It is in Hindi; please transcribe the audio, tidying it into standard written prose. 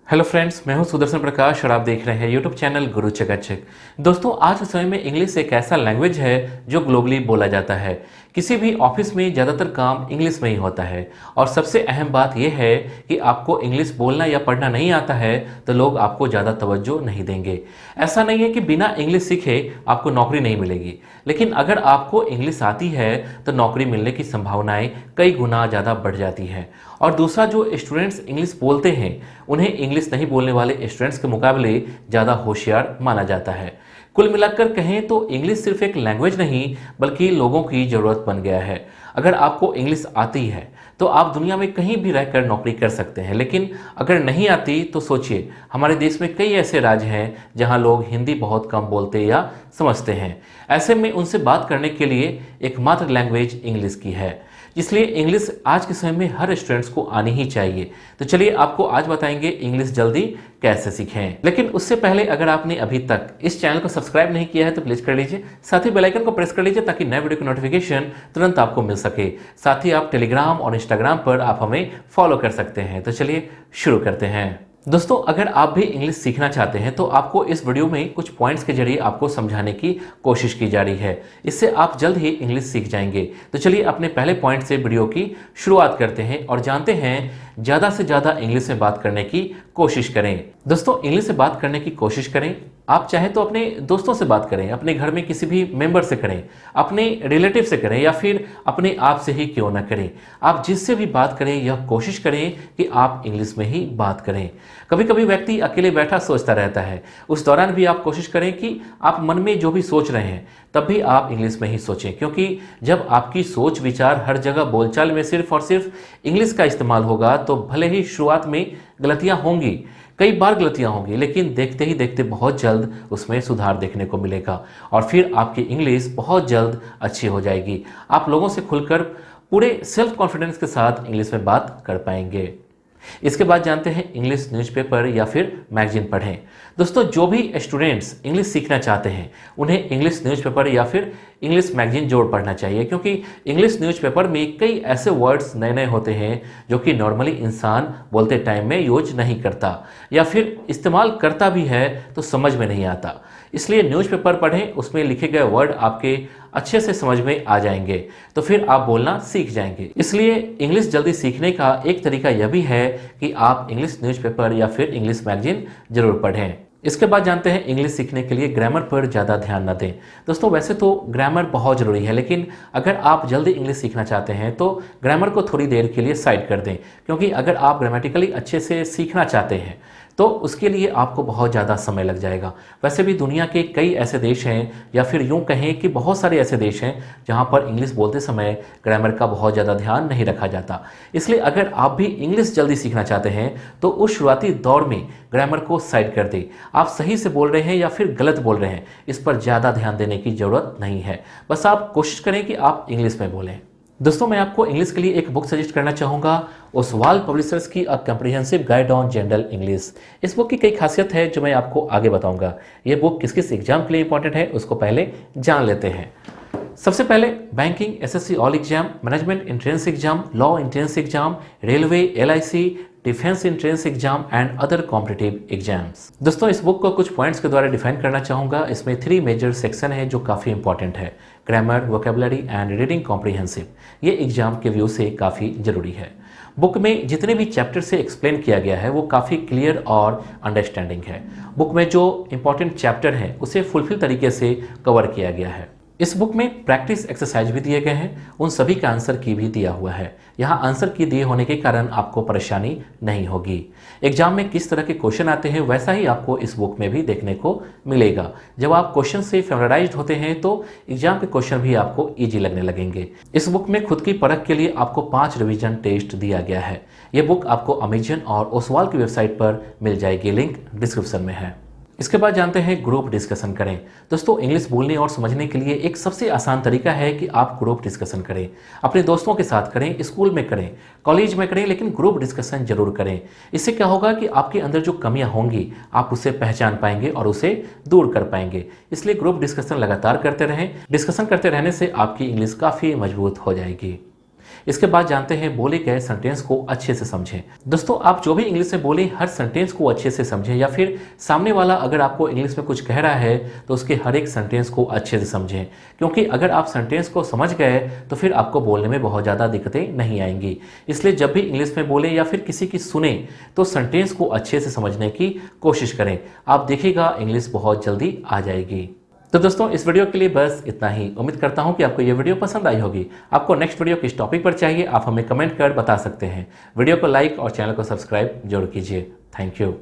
हेलो फ्रेंड्स, मैं हूं सुदर्शन प्रकाश और आप देख रहे हैं यूट्यूब चैनल गुरु चकाचक। दोस्तों, आज के समय में इंग्लिश एक ऐसा लैंग्वेज है जो ग्लोबली बोला जाता है। किसी भी ऑफिस में ज़्यादातर काम इंग्लिश में ही होता है और सबसे अहम बात यह है कि आपको इंग्लिश बोलना या पढ़ना नहीं आता है तो लोग आपको ज़्यादा तवज्जो नहीं देंगे। ऐसा नहीं है कि बिना इंग्लिश सीखे आपको नौकरी नहीं मिलेगी, लेकिन अगर आपको इंग्लिश आती है तो नौकरी मिलने की संभावनाएं कई गुना ज़्यादा बढ़ जाती हैं। और दूसरा, जो स्टूडेंट्स इंग्लिश बोलते हैं उन्हें इंग्लिश नहीं बोलने वाले स्टूडेंट्स के मुकाबले ज़्यादा होशियार माना जाता है। कुल मिलाकर कहें तो इंग्लिश सिर्फ एक लैंग्वेज नहीं बल्कि लोगों की ज़रूरत बन गया है। अगर आपको इंग्लिश आती है तो आप दुनिया में कहीं भी रहकर नौकरी कर सकते हैं, लेकिन अगर नहीं आती तो सोचिए, हमारे देश में कई ऐसे राज्य हैं जहां लोग हिंदी बहुत कम बोलते या समझते हैं। ऐसे में उनसे बात करने के लिए एकमात्र लैंग्वेज इंग्लिश की है, इसलिए इंग्लिश आज के समय में हर स्टूडेंट्स को आनी ही चाहिए। तो चलिए आपको आज बताएंगे इंग्लिश जल्दी कैसे सीखें। लेकिन उससे पहले अगर आपने अभी तक इस चैनल को सब्सक्राइब नहीं किया है तो प्लीज कर लीजिए, साथ ही बेल आइकन को प्रेस कर लीजिए ताकि नए वीडियो की नोटिफिकेशन तुरंत आपको मिल सके। साथ ही आप टेलीग्राम और इंस्टाग्राम पर आप हमें फॉलो कर सकते हैं। तो चलिए शुरू करते हैं। दोस्तों, अगर आप भी इंग्लिश सीखना चाहते हैं तो आपको इस वीडियो में कुछ पॉइंट्स के जरिए आपको समझाने की कोशिश की जा रही है। इससे आप जल्द ही इंग्लिश सीख जाएंगे। तो चलिए अपने पहले पॉइंट से वीडियो की शुरुआत करते हैं और जानते हैं ज़्यादा से ज़्यादा इंग्लिश में बात करने की कोशिश करें। दोस्तों, इंग्लिश से बात करने की कोशिश करें। आप चाहे तो अपने दोस्तों से बात करें, अपने घर में किसी भी मेंबर से करें, अपने रिलेटिव से करें या फिर अपने आप से ही क्यों ना करें। आप जिससे भी बात करें यह कोशिश करें कि आप इंग्लिश में ही बात करें। कभी कभी व्यक्ति अकेले बैठा सोचता रहता है, उस दौरान भी आप कोशिश करें कि आप मन में जो भी सोच रहे हैं तब भी आप इंग्लिश में ही सोचें, क्योंकि जब आपकी सोच विचार हर जगह बोलचाल में सिर्फ और सिर्फ इंग्लिश का इस्तेमाल होगा तो भले ही शुरुआत में गलतियां होंगी, कई बार गलतियां होंगी, लेकिन देखते ही देखते बहुत जल्द उसमें सुधार देखने को मिलेगा और फिर आपकी इंग्लिश बहुत जल्द अच्छी हो जाएगी। आप लोगों से खुलकर पूरे सेल्फ कॉन्फिडेंस के साथ इंग्लिश में बात कर पाएंगे। इसके बाद जानते हैं इंग्लिश न्यूज़पेपर या फिर मैगजीन पढ़ें। दोस्तों, जो भी स्टूडेंट्स इंग्लिश सीखना चाहते हैं उन्हें इंग्लिश न्यूज़पेपर या फिर इंग्लिश मैगजीन जोड़ पढ़ना चाहिए, क्योंकि इंग्लिश न्यूज़पेपर में कई ऐसे वर्ड्स नए नए होते हैं जो कि नॉर्मली इंसान बोलते टाइम में यूज नहीं करता या फिर इस्तेमाल करता भी है तो समझ में नहीं आता। इसलिए न्यूज़पेपर पढ़ें, उसमें लिखे गए वर्ड आपके अच्छे से समझ में आ जाएंगे तो फिर आप बोलना सीख जाएंगे। इसलिए इंग्लिश जल्दी सीखने का एक तरीका यह भी है कि आप इंग्लिश न्यूज़पेपर या फिर इंग्लिश मैगजीन जरूर पढ़ें। इसके बाद जानते हैं इंग्लिश सीखने के लिए ग्रामर पर ज़्यादा ध्यान न दें। दोस्तों, वैसे तो ग्रामर बहुत ज़रूरी है, लेकिन अगर आप जल्दी इंग्लिश सीखना चाहते हैं तो ग्रामर को थोड़ी देर के लिए साइड कर दें, क्योंकि अगर आप ग्रामेटिकली अच्छे से सीखना चाहते हैं तो उसके लिए आपको बहुत ज़्यादा समय लग जाएगा। वैसे भी दुनिया के कई ऐसे देश हैं या फिर यूँ कहें कि बहुत सारे ऐसे देश हैं जहाँ पर इंग्लिश बोलते समय ग्रामर का बहुत ज़्यादा ध्यान नहीं रखा जाता। इसलिए अगर आप भी इंग्लिश जल्दी सीखना चाहते हैं तो उस शुरुआती दौर में ग्रामर को साइड कर दें। आप सही से बोल रहे हैं या फिर गलत बोल रहे हैं, इस पर ज़्यादा ध्यान देने की ज़रूरत नहीं है। बस आप कोशिश करें कि आप इंग्लिश में बोलें। दोस्तों, मैं आपको इंग्लिश के लिए एक बुक सजेस्ट करना चाहूँगा, ओसवाल पब्लिशर्स की a comprehensive guide on general English. इस बुक की कई खासियत है जो मैं आपको आगे बताऊंगा। ये बुक किस किस एग्जाम के लिए इंपॉर्टेंट है उसको पहले जान लेते हैं। सबसे पहले banking, SSC all exam, management entrance exam, law entrance exam, railway, LIC, defence entrance exam and other competitive exams. दोस्तों, इस बुक को कुछ पॉइंट्स के द्वारा डिफाइन करना चाहूँगा। इसमें 3 मेजर सेक्शन है जो काफ़ी इंपॉर्टेंट है, grammar, vocabulary and reading comprehensive. ये एग्जाम के व्यू से काफ़ी ज़रूरी है। बुक में जितने भी चैप्टर से एक्सप्लेन किया गया है वो काफ़ी क्लियर और अंडरस्टैंडिंग है। बुक में जो इंपॉर्टेंट चैप्टर है उसे फुलफिल तरीके से कवर किया गया है। इस बुक में प्रैक्टिस एक्सरसाइज भी दिए गए हैं, उन सभी का आंसर की भी दिया हुआ है। यहाँ आंसर की दिए होने के कारण आपको परेशानी नहीं होगी। एग्जाम में किस तरह के क्वेश्चन आते हैं वैसा ही आपको इस बुक में भी देखने को मिलेगा। जब आप क्वेश्चन से फेमराइज्ड होते हैं तो एग्जाम के क्वेश्चन भी आपको ईजी लगने लगेंगे। इस बुक में खुद की परख के लिए आपको 5 रिवीजन टेस्ट दिया गया है। ये बुक आपको अमेजन और ओसवाल की वेबसाइट पर मिल जाएगी, लिंक डिस्क्रिप्शन में है। इसके बाद जानते हैं ग्रुप डिस्कशन करें। दोस्तों, इंग्लिश बोलने और समझने के लिए एक सबसे आसान तरीका है कि आप ग्रुप डिस्कशन करें। अपने दोस्तों के साथ करें, स्कूल में करें, कॉलेज में करें, लेकिन ग्रुप डिस्कशन जरूर करें। इससे क्या होगा कि आपके अंदर जो कमियां होंगी आप उसे पहचान पाएंगे और उसे दूर कर पाएंगे। इसलिए ग्रुप डिस्कशन लगातार करते रहें। डिस्कशन करते रहने से आपकी इंग्लिश काफ़ी मजबूत हो जाएगी। इसके बाद जानते हैं बोले गए सेंटेंस को अच्छे से समझें। दोस्तों, आप जो भी इंग्लिश में बोले हर सेंटेंस को अच्छे से समझें, या फिर सामने वाला अगर आपको इंग्लिश में कुछ कह रहा है तो उसके हर एक सेंटेंस को अच्छे से समझें, क्योंकि अगर आप सेंटेंस को समझ गए तो फिर आपको बोलने में बहुत ज़्यादा दिक्कतें नहीं आएंगी। इसलिए जब भी इंग्लिश में बोले या फिर किसी की सुने तो सेंटेंस को अच्छे से समझने की कोशिश करें। आप देखिएगा इंग्लिश बहुत जल्दी आ जाएगी। तो दोस्तों, इस वीडियो के लिए बस इतना ही। उम्मीद करता हूं कि आपको ये वीडियो पसंद आई होगी। आपको नेक्स्ट वीडियो किस टॉपिक पर चाहिए आप हमें कमेंट कर बता सकते हैं। वीडियो को लाइक और चैनल को सब्सक्राइब जरूर कीजिए। Thank you.